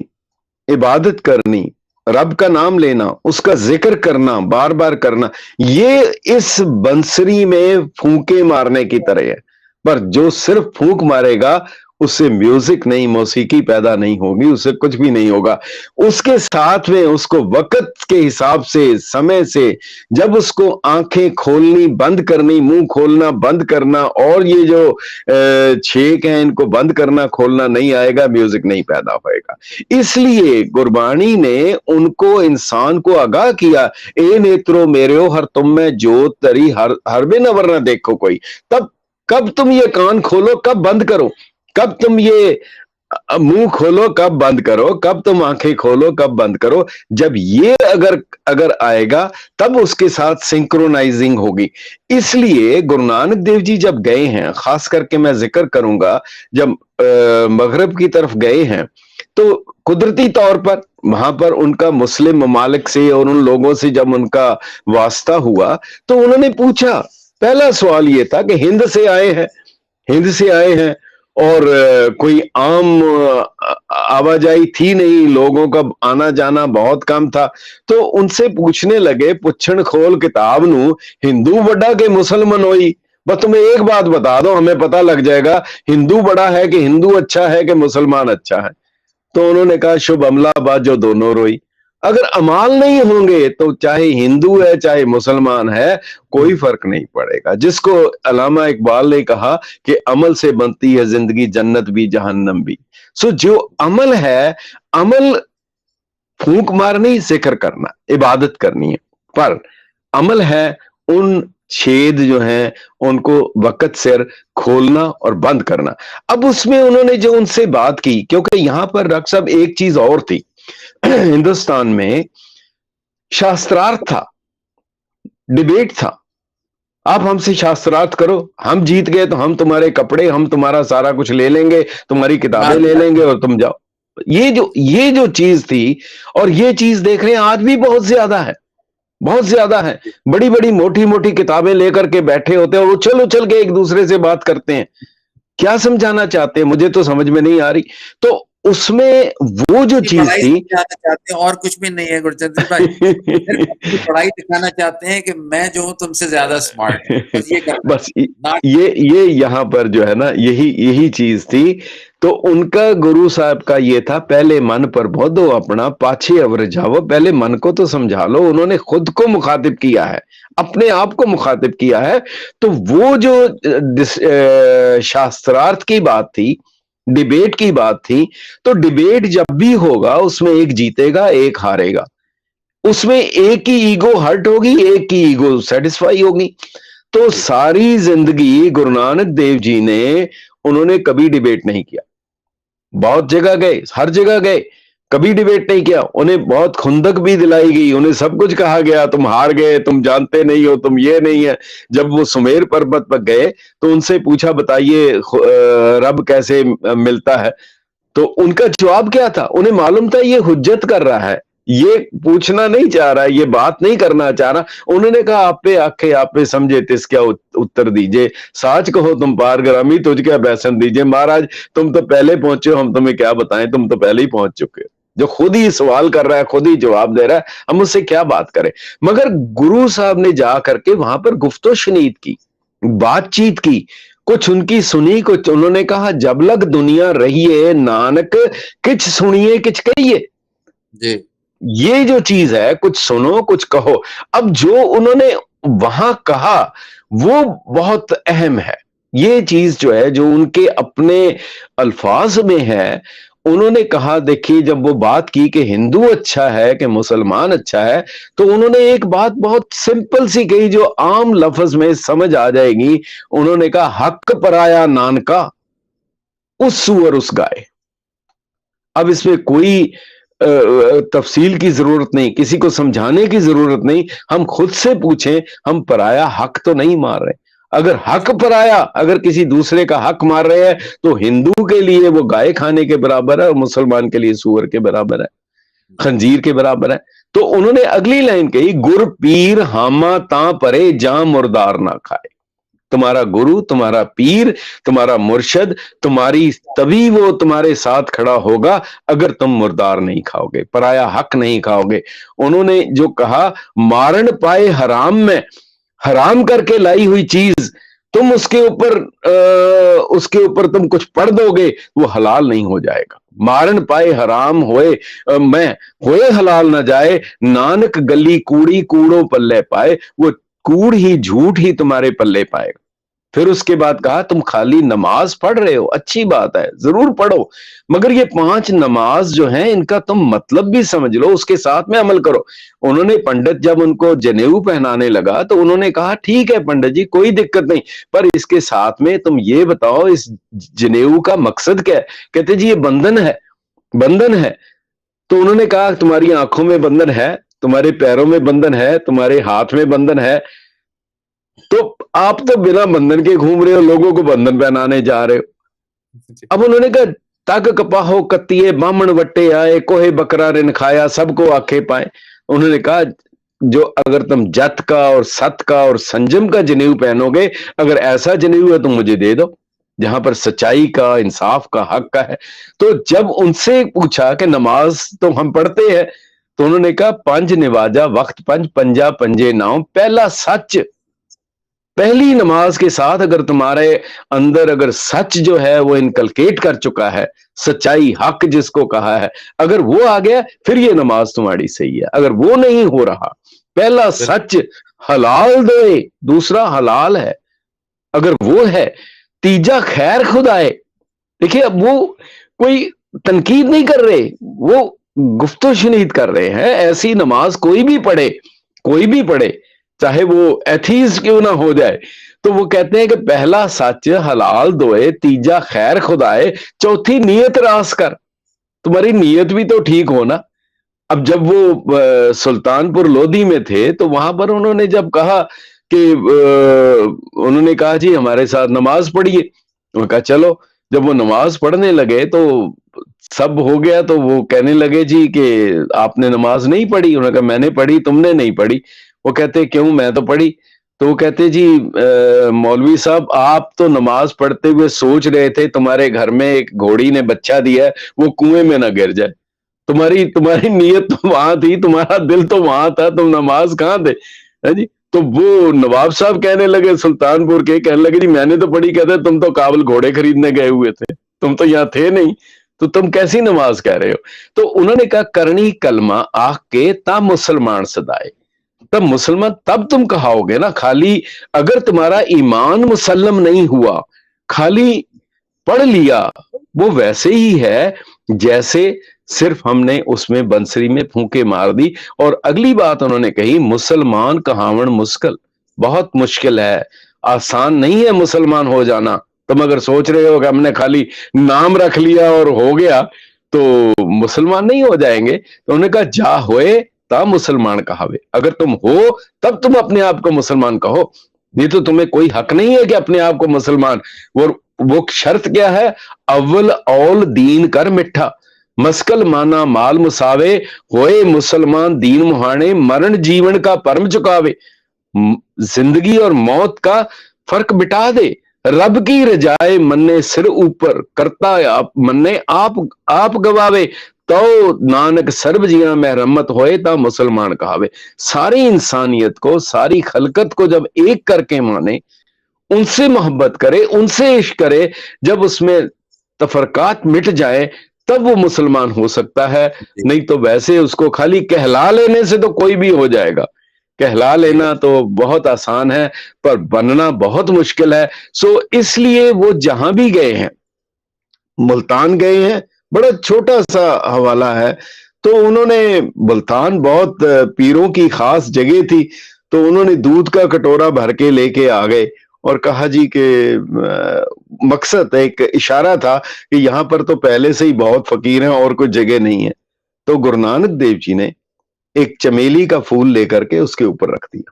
इबादत करनी, रब का नाम लेना, उसका जिक्र करना, बार बार करना, ये इस बंसरी में फूंके मारने की तरह है। पर जो सिर्फ फूंक मारेगा, उससे म्यूजिक नहीं, मौसीकी पैदा नहीं होगी, उससे कुछ भी नहीं होगा। उसके साथ में उसको वक्त के हिसाब से, समय से, जब उसको आंखें खोलनी बंद करनी, मुंह खोलना बंद करना, और ये जो छेक हैं इनको बंद करना खोलना नहीं आएगा, म्यूजिक नहीं पैदा होएगा। इसलिए गुरबाणी ने उनको, इंसान को आगाह किया, ए नेत्रो मेरे हर तुम में जोत तरी, हर बिन अवर न देखो कोई। तब कब तुम ये कान खोलो, कब बंद करो, कब तुम ये मुंह खोलो, कब बंद करो, कब तुम आंखें खोलो, कब बंद करो, जब ये अगर अगर आएगा तब उसके साथ सिंक्रोनाइजिंग होगी। इसलिए गुरु नानक देव जी जब गए हैं, खास करके मैं जिक्र करूंगा, जब मगरब की तरफ गए हैं, तो कुदरती तौर पर वहां पर उनका मुस्लिम ममालिक से और उन लोगों से जब उनका वास्ता हुआ, तो उन्होंने पूछा, पहला सवाल ये था कि हिंद से आए हैं, हिंद से आए हैं, और कोई आम आवाजाही थी नहीं, लोगों का आना जाना बहुत कम था। तो उनसे पूछने लगे, पुछण खोल किताब नू, हिंदू बड़ा के मुसलमान होई। बस तुम्हें एक बात बता दो, हमें पता लग जाएगा हिंदू बड़ा है कि हिंदू अच्छा है कि मुसलमान अच्छा है। तो उन्होंने कहा, शुभ अमलाबाद जो दोनों रोई। अगर अमाल नहीं होंगे तो चाहे हिंदू है चाहे मुसलमान है, कोई फर्क नहीं पड़ेगा। जिसको अल्लामा इकबाल ने कहा कि अमल से बनती है जिंदगी, जन्नत भी जहन्नम भी। सो जो अमल है, अमल फूंक मारनी, जिक्र करना, इबादत करनी है। पर अमल है उन छेद जो हैं उनको वक्त सिर खोलना और बंद करना। अब उसमें उन्होंने जो उनसे बात की, क्योंकि यहां पर डॉक्टर साहब एक चीज और थी, हिंदुस्तान में शास्त्रार्थ था, डिबेट था। आप हमसे शास्त्रार्थ करो, हम जीत गए तो हम तुम्हारे कपड़े, हम तुम्हारा सारा कुछ ले लेंगे, तुम्हारी किताबें ले लेंगे और तुम जाओ। ये जो चीज थी, और ये चीज देख रहे हैं आज भी बहुत ज्यादा है, बहुत ज्यादा है। बड़ी बड़ी मोटी मोटी किताबें लेकर के बैठे होते हैं और उछल उछल के एक दूसरे से बात करते हैं। क्या समझाना चाहते हैं, मुझे तो समझ में नहीं आ रही। तो उसमें वो जो अपनी चीज पढ़ाई थी समझाना चाहते हैं और कुछ भी नहीं है गुरचंद्र भाई, सिर्फ अपनी पढ़ाई दिखाना चाहते हैं कि मैं जो हूं तुमसे ज्यादा स्मार्ट हूं, बस ये करना बस है ना। ये यहाँ पर जो है ना, यही यही चीज थी। तो उनका गुरु साहब का ये था, पहले मन पर बोधो अपना पाछे अवर जाओ। पहले मन को तो समझा लो। उन्होंने खुद को मुखातिब किया है, अपने आप को मुखातिब किया है। तो वो जो शास्त्रार्थ की बात थी, डिबेट की बात थी, तो डिबेट जब भी होगा उसमें एक जीतेगा एक हारेगा। उसमें एक की ईगो हर्ट होगी, एक की ईगो सेटिस्फाई होगी। तो सारी जिंदगी गुरु नानक देव जी ने, उन्होंने कभी डिबेट नहीं किया। बहुत जगह गए, हर जगह गए, कभी डिबेट नहीं किया। उन्हें बहुत खुंदक भी दिलाई गई, उन्हें सब कुछ कहा गया, तुम हार गए, तुम जानते नहीं हो, तुम ये नहीं है। जब वो सुमेर पर्वत पर गए तो उनसे पूछा, बताइए रब कैसे मिलता है? तो उनका जवाब क्या था? उन्हें मालूम था ये हुज्जत कर रहा है, ये पूछना नहीं चाह रहा है, ये बात नहीं करना चाह रहा। उन्होंने कहा, आप पे आखे आप पे समझे तिस क्या उत्तर दीजिए, साच कहो तुम पारग्रामी तुझ क्या बैसन दीजिए। महाराज तुम तो पहले पहुंचे हो, हम तुम्हें क्या बताएं, तुम तो पहले ही पहुंच चुके हो। जो खुद ही सवाल कर रहा है, खुद ही जवाब दे रहा है, हम उससे क्या बात करें। मगर गुरु साहब ने जा करके वहां पर गुफ्तो शनीद की, बातचीत की, कुछ उनकी सुनी, कुछ उन्होंने कहा, जब लग दुनिया रही है नानक किछ सुनिए किछ कहिए। जी ये जो चीज है, कुछ सुनो कुछ कहो। अब जो उन्होंने वहां कहा वो बहुत अहम है। ये चीज जो है, जो उनके अपने अल्फाज में है, उन्होंने कहा, देखिए जब वो बात की कि हिंदू अच्छा है कि मुसलमान अच्छा है, तो उन्होंने एक बात बहुत सिंपल सी कही जो आम लफ्ज में समझ आ जाएगी। उन्होंने कहा, हक पराया नानका उस सुअर उस गाय। अब इसमें कोई तफसील की जरूरत नहीं, किसी को समझाने की जरूरत नहीं। हम खुद से पूछें, हम पराया हक तो नहीं मार रहे। अगर हक पराया, अगर किसी दूसरे का हक मार रहे हैं, तो हिंदू के लिए वो गाय खाने के बराबर है और मुसलमान के लिए सूअर के बराबर है, खंजीर के बराबर है। तो उन्होंने अगली लाइन कही, गुर पीर हामा ता परे जा मुर्दार ना खाए। तुम्हारा गुरु, तुम्हारा पीर, तुम्हारा मुर्शद, तुम्हारी तभी वो तुम्हारे साथ खड़ा होगा अगर तुम मुर्दार नहीं खाओगे, पराया हक नहीं खाओगे। उन्होंने जो कहा, मारण पाए हराम में, हराम करके लाई हुई चीज तुम उसके ऊपर तुम कुछ पढ़ दोगे, वो हलाल नहीं हो जाएगा। मारण पाए हराम होए मैं होए हलाल ना जाए, नानक गली कूड़ी कूड़ों पल्ले पाए। वो कूड़ ही झूठ ही तुम्हारे पल्ले पाएगा। फिर उसके बाद कहा, तुम खाली नमाज पढ़ रहे हो, अच्छी बात है, जरूर पढ़ो, मगर ये 5 नमाज जो हैं इनका तुम मतलब भी समझ लो, उसके साथ में अमल करो। उन्होंने, पंडित जब उनको जनेऊ पहनाने लगा तो उन्होंने कहा, ठीक है पंडित जी, कोई दिक्कत नहीं, पर इसके साथ में तुम ये बताओ इस जनेऊ का मकसद क्या है? कहते जी ये बंधन है, बंधन है। तो उन्होंने कहा, तुम्हारी आंखों में बंधन है, तुम्हारे पैरों में बंधन है, तुम्हारे हाथ में बंधन है, तो आप तो बिना बंधन के घूम रहे हो, लोगों को बंधन पहनाने जा रहे हो। अब उन्होंने कहा, तग कपाहो कत्तिये बामण वट्टे आए, कोहे बकरा रिन खाया सबको आखे पाए। उन्होंने कहा, जो अगर तुम जत का और सत का और संयम का जनेऊ पहनोगे, अगर ऐसा जनेऊ है तो मुझे दे दो, जहां पर सच्चाई का, इंसाफ का, हक का है। तो जब उनसे पूछा कि नमाज तो हम पढ़ते हैं, तो उन्होंने कहा, पंज निवाजा वक्त पंज पंजा पंजे नाव, पहला सच। पहली नमाज के साथ अगर तुम्हारे अंदर अगर सच जो है वो इनकलकेट कर चुका है, सच्चाई, हक जिसको कहा है, अगर वो आ गया, फिर ये नमाज तुम्हारी सही है। अगर वो नहीं हो रहा, पहला सच हलाल दे, दूसरा हलाल है, अगर वो है, तीजा खैर खुदाए। देखिए, अब वो कोई तनकीद नहीं कर रहे, वो गुफ्तो शनीद कर रहे हैं। ऐसी नमाज कोई भी पढ़े, कोई भी पढ़े, चाहे वो एथीज क्यों ना हो जाए, तो वो कहते हैं कि पहला सच हलाल दोए, तीजा खैर खुदाए, चौथी नीयत रास कर। तुम्हारी नीयत भी तो ठीक हो ना। अब जब वो सुल्तानपुर लोधी में थे, तो वहां पर उन्होंने जब कहा कि उन्होंने कहा, जी हमारे साथ नमाज पढ़िए। उन्होंने कहा चलो। जब वो नमाज पढ़ने लगे तो सब हो गया, तो वो कहने लगे, जी कि आपने नमाज नहीं पढ़ी? उन्होंने कहा, मैंने पढ़ी, तुमने नहीं पढ़ी। वो कहते, क्यों, मैं तो पढ़ी। तो वो कहते जी मौलवी साहब आप तो नमाज पढ़ते हुए सोच रहे थे तुम्हारे घर में एक घोड़ी ने बच्चा दिया है, वो कुएं में ना गिर जाए। तुम्हारी तुम्हारी नीयत तो वहां थी, तुम्हारा दिल तो वहां था, तुम नमाज कहाँ थे? है जी। तो वो नवाब साहब कहने लगे, सुल्तानपुर के कहने लगे जी मैंने तो पढ़ी, कहते तुम तो काबुल घोड़े खरीदने गए हुए थे, तुम तो यहाँ थे नहीं, तो तुम कैसी नमाज कह रहे हो? तो उन्होंने कहा करनी कलमा आख के ता मुसलमान सदाए। तब मुसलमान तब तुम कहाओगे ना, खाली अगर तुम्हारा ईमान मुसल्लम नहीं हुआ, खाली पढ़ लिया, वो वैसे ही है जैसे सिर्फ हमने उसमें बंसरी में फूंके मार दी। और अगली बात उन्होंने कही, मुसलमान कहावण मुश्किल, बहुत मुश्किल है, आसान नहीं है मुसलमान हो जाना। तुम अगर सोच रहे हो कि हमने खाली नाम रख लिया और हो गया तो मुसलमान नहीं हो जाएंगे, तो उन्होंने कहा जा होए ता मुसलमान कहावे, अगर तुम हो तब तुम अपने आप को मुसलमान कहो, नहीं तो तुम्हें कोई हक नहीं है कि अपने आप को मुसलमान। वो शर्त क्या है, अव्वल औल दीन कर मिठा, मस्कल माना माल मुसावे, होए मुसलमान दीन मुहाने, मरण जीवन का परम चुकावे। जिंदगी और मौत का फर्क बिटा दे, रब की रजाए मन्ने सिर ऊपर, करता आप मन्ने आप गवावे, तो नानक सर्ब जिया में रहमत होए ता मुसलमान कहावे। सारी इंसानियत को, सारी खलकत को जब एक करके माने, उनसे मोहब्बत करे, उनसे इश्क करे, जब उसमें तफरकात मिट जाए तब वो मुसलमान हो सकता है। जी नहीं तो वैसे उसको खाली कहला लेने से तो कोई भी हो जाएगा, कहला जी लेना तो बहुत आसान है पर बनना बहुत मुश्किल है। सो इसलिए वो जहां भी गए हैं, मुल्तान गए हैं, बड़ा छोटा सा हवाला है, तो उन्होंने, मुल्तान बहुत पीरों की खास जगह थी, तो उन्होंने दूध का कटोरा भर के लेके आ गए और कहा जी कि मकसद एक इशारा था कि यहाँ पर तो पहले से ही बहुत फकीर हैं और कोई जगह नहीं है। तो गुरु नानक देव जी ने एक चमेली का फूल लेकर के उसके ऊपर रख दिया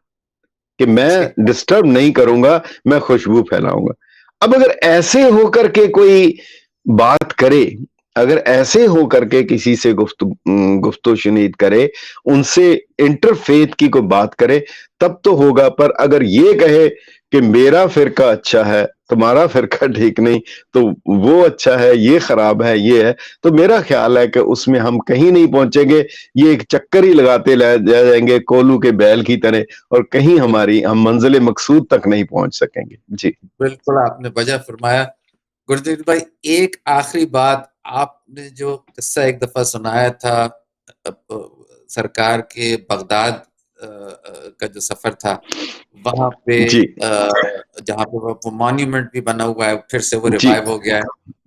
कि ठीक मैं डिस्टर्ब नहीं करूंगा, मैं खुशबू फैलाऊंगा। अब अगर ऐसे होकर के कोई बात करे, अगर ऐसे होकर के किसी से गुफ्तो शुनीद करे, उनसे इंटरफेथ की कोई बात करे, तब तो होगा। पर अगर ये कहे कि मेरा फिरका अच्छा है, तुम्हारा फिरका ठीक नहीं, तो वो अच्छा है, ये खराब है, ये है, तो मेरा ख्याल है कि उसमें हम कहीं नहीं पहुंचेंगे। ये एक चक्कर ही लगाते ले जाएंगे कोलू के बैल की तरह, और कहीं हम मंजिल मकसूद तक नहीं पहुंच सकेंगे। जी बिल्कुल आपने वजह फरमाया। गुरजीत भाई, एक आखिरी बात, आपने जो किस्सा एक दफा सुनाया था सरकार के बगदाद का जो सफर था, वहां पे जी जहाँ पे वो मॉन्यूमेंट भी बना हुआ है, फिर से वो जी रिवाइव हो गया है,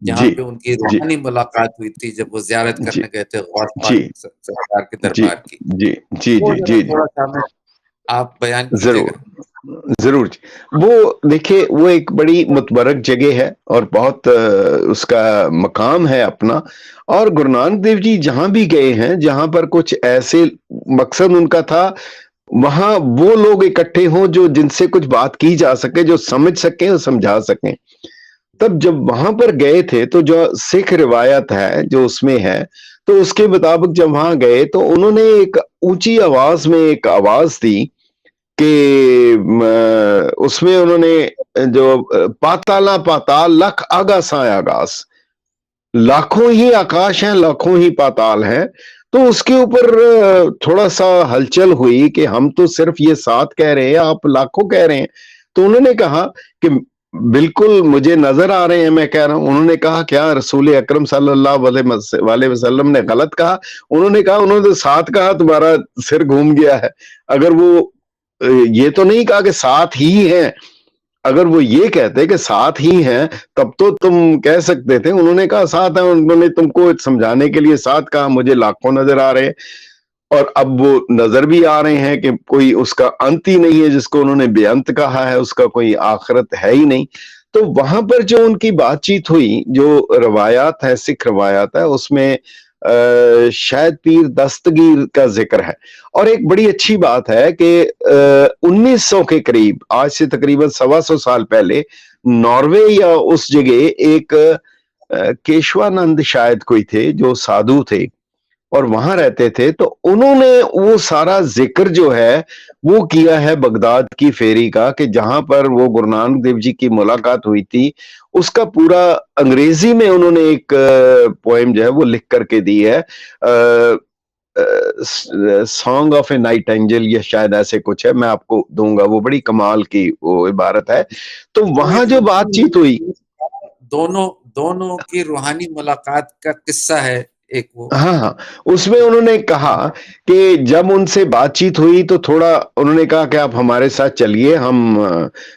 जहाँ जी पे उनकी जी रूहानी मुलाकात हुई थी जब वो जियारत जी करने गए थे गौस जी पाक सरकार के जी दरबार की। जी जी वो जी जरा जी जी थोड़ा सा हमें आप बयान कीजिएगा। जरूर जरूर जी। वो देखिए, वो एक बड़ी मुतबरक जगह है और बहुत उसका मकाम है अपना। और गुरु नानक देव जी जहां भी गए हैं, जहां पर कुछ ऐसे मकसद उनका था, वहां वो लोग इकट्ठे हों जो जिनसे कुछ बात की जा सके, जो समझ सके और समझा सकें। तब जब वहां पर गए थे, तो जो सिख रिवायत है जो उसमें है, तो उसके मुताबिक जब वहां गए तो उन्होंने एक ऊंची आवाज में एक आवाज दी कि उसमें उन्होंने जो पाताला पाताल लख आगासा आगास, लाखों ही आकाश हैं, लाखों ही पाताल हैं। तो उसके ऊपर थोड़ा सा हलचल हुई कि हम तो सिर्फ ये 7 कह रहे हैं, आप लाखों कह रहे हैं। तो उन्होंने कहा कि बिल्कुल मुझे नजर आ रहे हैं, मैं कह रहा हूं। उन्होंने कहा क्या रसूल अकरम सल्लल्लाहु अलैहि वसल्लम ने गलत कहा? उन्होंने कहा उन्होंने तो 7 कहा, तुम्हारा सिर घूम गया है। अगर वो ये तो नहीं कहा कि 7 ही हैं, अगर वो ये कहते कि 7 ही हैं तब तो तुम कह सकते थे। उन्होंने कहा 7 है, उन्होंने तुमको समझाने के लिए 7 कहा, मुझे लाखों नजर आ रहे हैं। और अब वो नजर भी आ रहे हैं कि कोई उसका अंत ही नहीं है, जिसको उन्होंने बेअंत कहा है उसका कोई आखिरत है ही नहीं। तो वहां पर जो उनकी बातचीत हुई, जो रवायात है, सिख रवायात है, उसमें शायद पीर दस्तगीर का जिक्र है। और एक बड़ी अच्छी बात है कि 1900 के करीब, आज से तकरीबन 125 साल पहले, नॉर्वे या उस जगह एक केशवानंद शायद कोई थे जो साधु थे, और वहां रहते थे, तो उन्होंने वो सारा जिक्र जो है वो किया है बगदाद की फेरी का, कि जहां पर वो गुरु नानक देव जी की मुलाकात हुई थी, उसका पूरा अंग्रेजी में उन्होंने एक पोएम जो है वो लिख करके दी है, song of A night angel, या शायद ऐसे कुछ है, मैं आपको दूंगा, वो बड़ी कमाल की वो इबारत है। तो वहां जो बातचीत हुई, दोनों दोनों की रूहानी मुलाकात का किस्सा है एक वो। हाँ हाँ, उसमें उन्होंने कहा कि जब उनसे बातचीत हुई तो थोड़ा उन्होंने कहा कि आप हमारे साथ चलिए, हम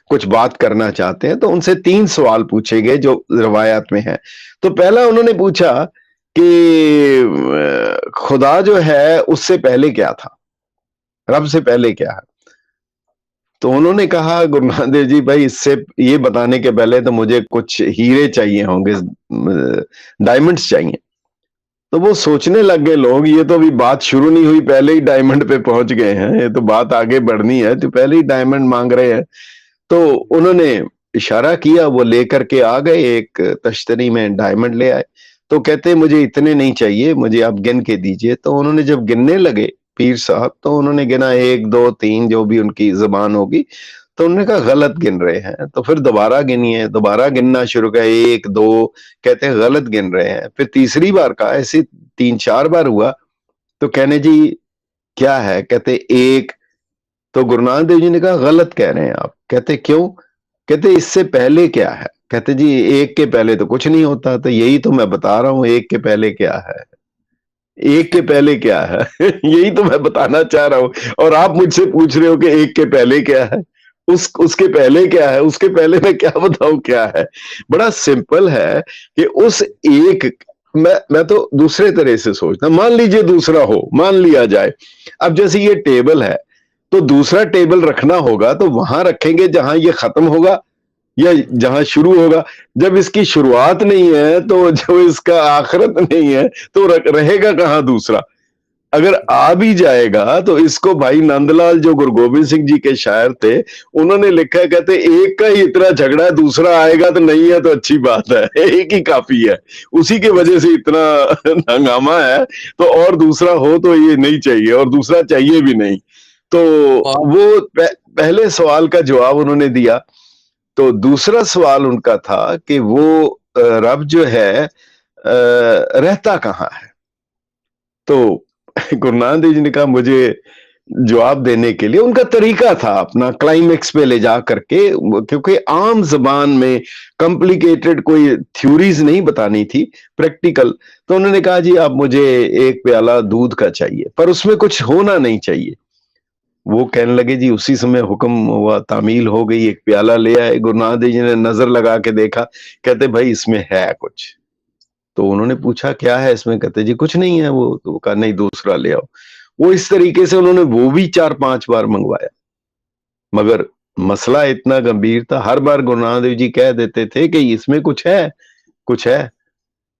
कुछ बात करना चाहते हैं। तो उनसे 3 सवाल पूछे गए जो रवायत में है। तो पहला उन्होंने पूछा कि खुदा जो है उससे पहले क्या था, रब से पहले क्या है। तो उन्होंने कहा गुरु नानक देव जी, भाई इससे ये बताने के पहले तो मुझे कुछ हीरे चाहिए होंगे, डायमंड्स चाहिए। तो वो सोचने लग गए लोग, ये तो अभी बात शुरू नहीं हुई, पहले ही डायमंड पे पहुंच गए हैं, ये तो बात आगे बढ़नी है, तो पहले ही डायमंड मांग रहे हैं। तो उन्होंने इशारा किया, वो लेकर के आ गए, एक तश्तरी में डायमंड ले आए। तो कहते मुझे इतने नहीं चाहिए, मुझे आप गिन के दीजिए। तो उन्होंने जब गिनने लगे पीर साहब, तो उन्होंने गिना 1 2 3, जो भी उनकी जबान होगी। तो उन्होंने कहा गलत गिन रहे हैं। तो फिर दोबारा गिनिए, दोबारा गिनना शुरू किया, 1 2, कहते हैं गलत गिन रहे हैं। फिर तीसरी बार कहा, ऐसे 3 4 बार हुआ। तो कहने जी क्या है, कहते 1। तो गुरु नानक देव जी ने कहा गलत कह रहे हैं आप। कहते क्यों, कहते इससे पहले क्या है। कहते जी 1 के पहले तो कुछ नहीं होता। तो यही तो मैं बता रहा हूं, 1 के पहले क्या है, 1 के पहले क्या है। यही तो मैं बताना चाह रहा हूं, और आप मुझसे पूछ रहे हो कि 1 के पहले क्या है, उसके पहले क्या है, उसके पहले मैं क्या बताऊं क्या है। बड़ा सिंपल है कि उस एक, मैं तो दूसरे तरह से सोचता, मान लीजिए दूसरा हो, मान लिया जाए, अब जैसे ये टेबल है, तो दूसरा टेबल रखना होगा तो वहां रखेंगे जहां ये खत्म होगा या जहां शुरू होगा। जब इसकी शुरुआत नहीं है, तो जो इसका आखिरत नहीं है, तो रहेगा कहां दूसरा। अगर आ भी जाएगा तो इसको भाई नंदलाल जो गुरु गोबिंद सिंह जी के शायर थे, उन्होंने लिखा है, कहते एक का ही इतना झगड़ा है, दूसरा आएगा तो नहीं है तो अच्छी बात है, एक ही काफी है, उसी के वजह से इतना हंगामा है। तो और दूसरा हो तो ये नहीं चाहिए, और दूसरा चाहिए भी नहीं। तो वो पहले सवाल का जवाब उन्होंने दिया। तो दूसरा सवाल उनका था कि वो रब जो है रहता कहाँ है। तो गुरु नानक देव जी ने कहा, मुझे जवाब देने के लिए उनका तरीका था अपना क्लाइमेक्स पे ले जा करके, क्योंकि आम जबान में कॉम्प्लिकेटेड कोई थ्योरीज नहीं बतानी थी, प्रैक्टिकल। तो उन्होंने कहा जी आप मुझे 1 प्याला दूध का चाहिए, पर उसमें कुछ होना नहीं चाहिए। वो कहने लगे जी, उसी समय हुक्म हुआ, तामील हो गई, 1 प्याला ले आए। गुरु नानक देव जी ने नजर लगा के देखा, कहते भाई इसमें है कुछ। तो उन्होंने पूछा क्या है इसमें, कहते जी कुछ नहीं है। वो तो कहा नहीं दूसरा ले आओ। वो इस तरीके से उन्होंने वो भी 4 5 बार मंगवाया, मगर मसला इतना गंभीर था, हर बार गुरु नानक देव जी कह देते थे कि इसमें कुछ है, कुछ है।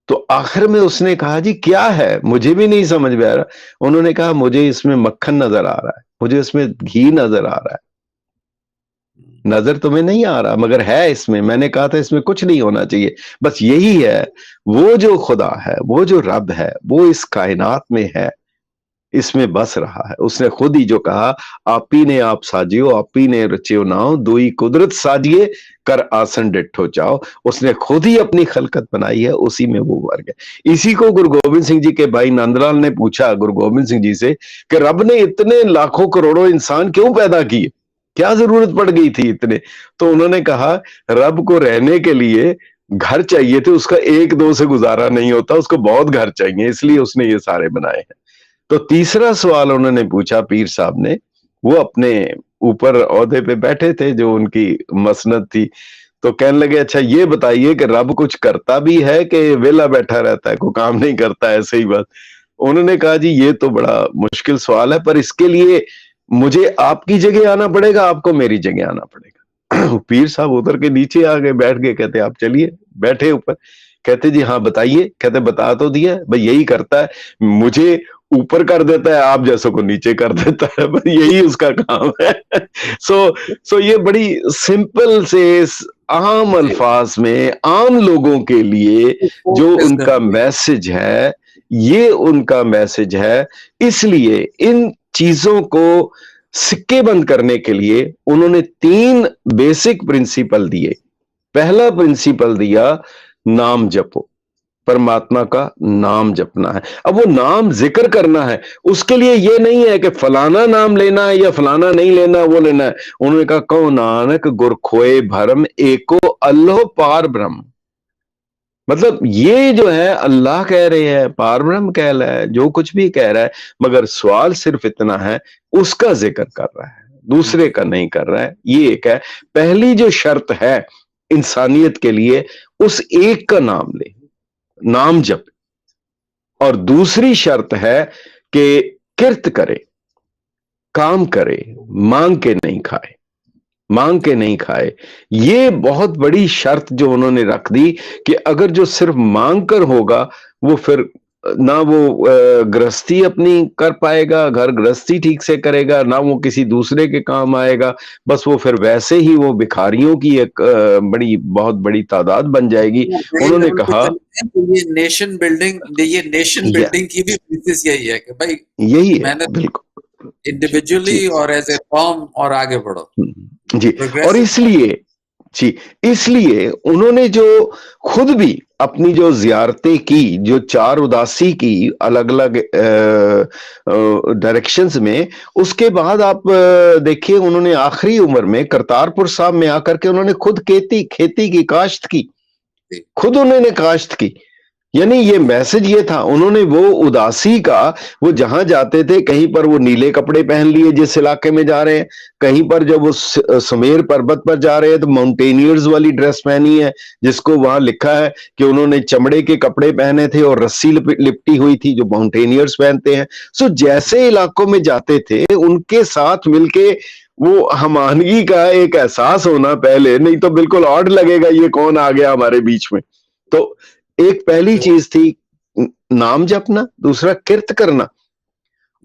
तो आखिर में उसने कहा जी क्या है, मुझे भी नहीं समझ में आ रहा। उन्होंने कहा मुझे इसमें मक्खन नजर आ रहा है, मुझे इसमें घी नजर आ रहा है। नजर तुम्हें नहीं आ रहा, मगर है इसमें। मैंने कहा था इसमें कुछ नहीं होना चाहिए। बस यही है, वो जो खुदा है, वो जो रब है, वो इस कायनात में है, इसमें बस रहा है। उसने खुद ही जो कहा, आपी ने आप साजियो, आपी ने रचियो नाओ, दुई कुदरत साजिए, कर आसन डिठो चाओ। उसने खुद ही अपनी खलकत बनाई है, उसी में वो वर्ग है। इसी को गुरु गोबिंद सिंह जी के भाई नंदलाल ने पूछा गुरु गोबिंद सिंह जी से कि रब ने इतने लाखों करोड़ों इंसान क्यों पैदा किए, क्या जरूरत पड़ गई थी इतने। तो उन्होंने कहा रब को रहने के लिए घर चाहिए थे, उसका 1 2 से गुजारा नहीं होता, उसको बहुत घर चाहिए, इसलिए उसने ये सारे बनाए हैं। तो तीसरा सवाल उन्होंने पूछा पीर साहब ने, वो अपने ऊपर ओहदे पे बैठे थे जो उनकी मसनद थी। तो कहने लगे अच्छा ये बताइए कि रब कुछ करता भी है कि वेला बैठा रहता है, कोई काम नहीं करता, ऐसे ही बात। उन्होंने कहा जी ये तो बड़ा मुश्किल सवाल है, पर इसके लिए मुझे आपकी जगह आना पड़ेगा, आपको मेरी जगह आना पड़ेगा। पीर साहब उतर के नीचे आ गए, बैठ गए। कहते आप चलिए, बैठे ऊपर। कहते जी हाँ बताइए। कहते बता तो दिया, भाई यही करता है, मुझे ऊपर कर देता है, आप जैसों को नीचे कर देता है, बस यही उसका काम है। सो ये बड़ी सिंपल से आम अल्फाज में आम लोगों के लिए जो उनका मैसेज है, ये उनका मैसेज है। इसलिए इन चीजों को सिक्के बंद करने के लिए उन्होंने 3 बेसिक प्रिंसिपल दिए। पहला प्रिंसिपल दिया, नाम जपो, परमात्मा का नाम जपना है। अब वो नाम जिक्र करना है, उसके लिए ये नहीं है कि फलाना नाम लेना है या फलाना नहीं लेना, वो लेना है। उन्होंने कहा, कहो नानक गुर खोए भरम, एको अल्लाह पार ब्रह्म। मतलब ये जो है अल्लाह कह रहे हैं, पार ब्रह्म कह रहा है, जो कुछ भी कह रहा है, मगर सवाल सिर्फ इतना है, उसका जिक्र कर रहा है, दूसरे का नहीं कर रहा है। ये एक है। पहली जो शर्त है इंसानियत के लिए, उस एक का नाम ले, नाम जप। और दूसरी शर्त है कि किर्त करे, काम करे, मांग के नहीं खाए, मांग के नहीं खाए। ये बहुत बड़ी शर्त जो उन्होंने रख दी कि अगर जो सिर्फ मांग कर होगा, वो फिर ना वो गृहस्थी अपनी कर पाएगा, घर गृहस्थी ठीक से करेगा, ना वो किसी दूसरे के काम आएगा। बस वो फिर वैसे ही वो भिखारियों की एक बड़ी बहुत बड़ी तादाद बन जाएगी। उन्होंने कहा, ये नेशन बिल्डिंग की भी बेसिस यही है कि भाई यही है, बिल्कुल इंडिविजुअली और एज ए कॉम और आगे बढ़ो जी। और इसलिए उन्होंने जो खुद भी अपनी जो जियारतें की, जो 4 उदासी की अलग अलग डायरेक्शंस में, उसके बाद आप देखिए उन्होंने आखिरी उम्र में करतारपुर साहब में आकर के उन्होंने खुद खेती की, काश्त की, खुद उन्होंने काश्त की। यानी ये मैसेज ये था, उन्होंने वो उदासी का, वो जहां जाते थे कहीं पर वो नीले कपड़े पहन लिए जिस इलाके में जा रहे हैं, कहीं पर जब वो सुमेर पर्वत पर जा रहे हैं तो माउंटेनियर्स वाली ड्रेस पहनी है, जिसको वहां लिखा है कि उन्होंने चमड़े के कपड़े पहने थे और रस्सी लिपटी हुई थी जो माउंटेनियर्स पहनते हैं। सो जैसे इलाकों में जाते थे उनके साथ मिलके वो हमानगी का एक एहसास होना पहले, नहीं तो बिल्कुल ऑड लगेगा ये कौन आ गया हमारे बीच में। तो एक पहली चीज थी नाम जपना, दूसरा किर्त करना,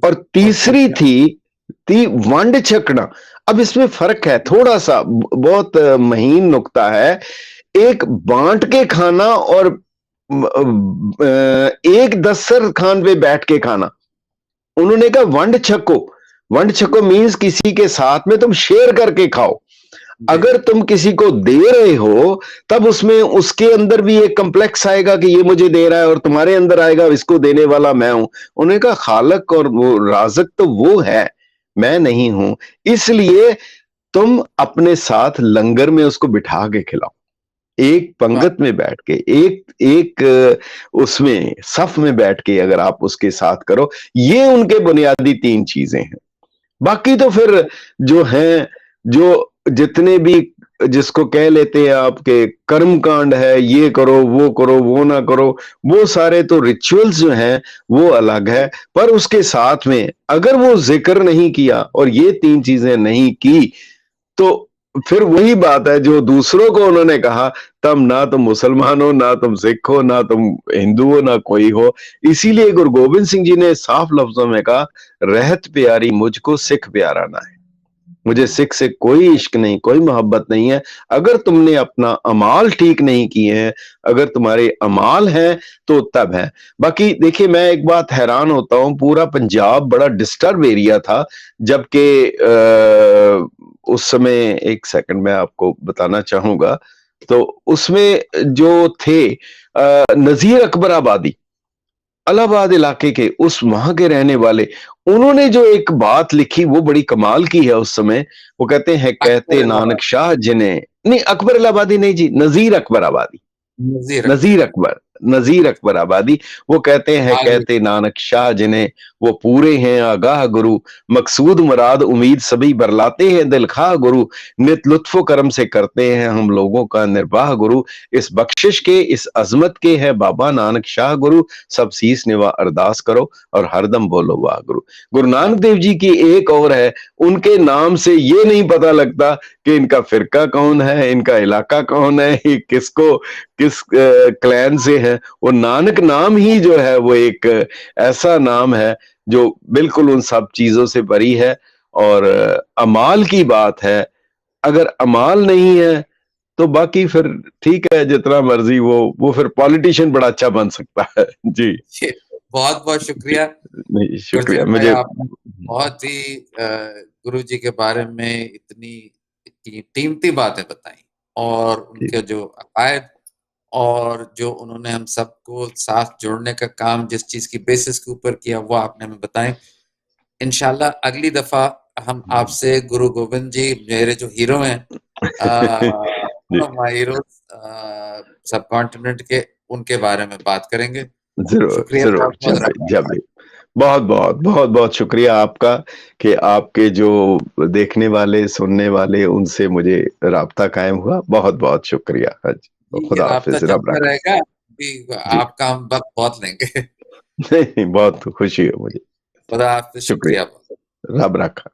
और तीसरी थी वंड छकना। अब इसमें फर्क है थोड़ा सा, बहुत महीन नुक्ता है। एक बांट के खाना और एक दस्तर खान पे बैठ के खाना। उन्होंने कहा वंड छको मीन्स किसी के साथ में तुम शेयर करके खाओ। अगर तुम किसी को दे रहे हो तब उसमें उसके अंदर भी एक कम्प्लेक्स आएगा कि ये मुझे दे रहा है, और तुम्हारे अंदर आएगा इसको देने वाला मैं हूं। उन्होंने कहा खालक और वो राज़िक तो वो है, मैं नहीं हूं। इसलिए तुम अपने साथ लंगर में उसको बिठा के खिलाओ, एक पंगत में बैठ के, एक उसमें सफ में बैठ के अगर आप उसके साथ करो। ये उनके बुनियादी 3 चीजें हैं। बाकी तो फिर जो हैं, जो जितने भी जिसको कह लेते हैं आपके कर्म कांड है, ये करो वो ना करो, वो सारे तो रिचुअल्स जो हैं वो अलग है। पर उसके साथ में अगर वो जिक्र नहीं किया और ये 3 चीजें नहीं की, तो फिर वही बात है जो दूसरों को उन्होंने कहा, तब ना तुम मुसलमान हो, ना तुम सिख हो, ना तुम हिंदू हो, ना कोई हो। इसीलिए गुरु गोविंद सिंह जी ने साफ लफ्जों में कहा, रहत प्यारी मुझको सिख प्यारा ना है। मुझे सिख से कोई इश्क नहीं, कोई मोहब्बत नहीं है। अगर तुमने अपना अमाल ठीक नहीं किए हैं, अगर तुम्हारे अमाल हैं तो तब है। बाकी देखिए, मैं एक बात हैरान होता हूं, पूरा पंजाब बड़ा डिस्टर्ब एरिया था, जबकि उस समय, एक सेकंड मैं आपको बताना चाहूंगा, तो उसमें जो थे नजीर अकबर आबादी, इलाहाबाद इलाके के, उस वहां के रहने वाले, उन्होंने जो एक बात लिखी वो बड़ी कमाल की है उस समय। वो कहते हैं, कहते नानक शाह जिन्हें, नहीं अकबर इलाहाबादी नहीं जी, नजीर अकबर आबादी, नजीर अकबर आबादी। वो कहते हैं, कहते नानक शाह जिन्हें, वो पूरे हैं आगाह गुरु, मकसूद मुराद उम्मीद सभी बरलाते हैं दिल खाह गुरु, नित लुत्फो करम से करते हैं हम लोगों का निर्वाह गुरु, इस बख्शिश के इस अजमत के है बाबा नानक शाह गुरु, सब सीस निवा अरदास करो और हरदम बोलो वाह गुरु। गुरु नानक देव जी की एक और है, उनके नाम से ये नहीं पता लगता कि इनका फिरका कौन है, इनका इलाका कौन है, ये किस क्लैन से है। वो नानक नाम ही जो है वो एक ऐसा नाम है जो बिल्कुल उन सब चीजों से परी है। और अमाल की बात है, अगर अमाल नहीं है तो बाकी फिर ठीक है, जितना मर्जी वो फिर पॉलिटिशियन बड़ा अच्छा बन सकता है जी। बहुत बहुत शुक्रिया नहीं, शुक्रिया गुरजर भाई, मुझे। आपने बहुत ही गुरु जी के बारे में इतनी कीमती बातें बताई, और उनके जो अकायद और जो उन्होंने हम सबको साथ जोड़ने का काम जिस चीज की बेसिस के ऊपर किया, वो आपने हमें बताएं। इंशाल्लाह अगली दफा हम आपसे गुरु गोविंद जी, मेरे जो हीरो हैं, जी, माय हीरोज सब कॉन्टिनेंट के, उनके बारे में बात करेंगे। जरूर शुक्रिया जरूर, बहुत बहुत, जब भी रब जब भी। बहुत बहुत बहुत बहुत शुक्रिया आपका कि आपके जो देखने वाले सुनने वाले उनसे मुझे राब्ता कायम हुआ। बहुत बहुत शुक्रिया। हाँ जी, तो ये खुदा राब्ता हाफिज, रब चलता रखा। रहेगा कि जी। आपका हम वक्त बहुत लेंगे। नहीं, बहुत खुशी है मुझे। खुदा हाफिज, शुक्रिया। शुक्रिया। रब रखा।